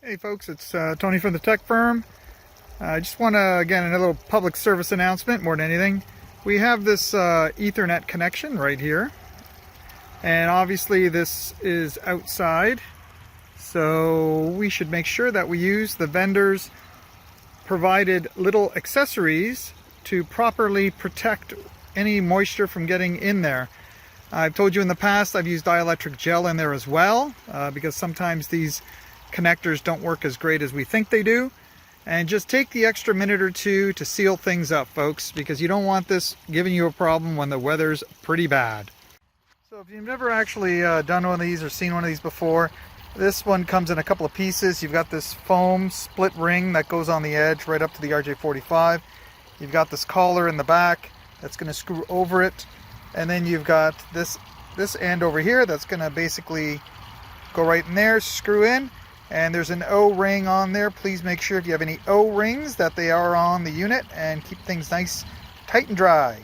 Hey folks, it's Tony from the tech firm. I just want to, again, a little public service announcement more than anything. We have this Ethernet connection right here, and obviously this is outside, so we should make sure that we use the vendors provided little accessories to properly protect any moisture from getting in there. I've told you in the past I've used dielectric gel in there as well, because sometimes these connectors don't work as great as we think they do. And just take the extra minute or two to seal things up, folks, because you don't want this giving you a problem when the weather's pretty bad. So if you've never actually done one of these or seen one of these before, this one comes in a couple of pieces. You've got this foam split ring that goes on the edge right up to the RJ45. You've got this collar in the back that's going to screw over it, and then you've got this end over here that's going to basically go right in there, screw in. And there's an O-ring on there. Please make sure if you have any O-rings that they are on the unit, and keep things nice, tight and dry.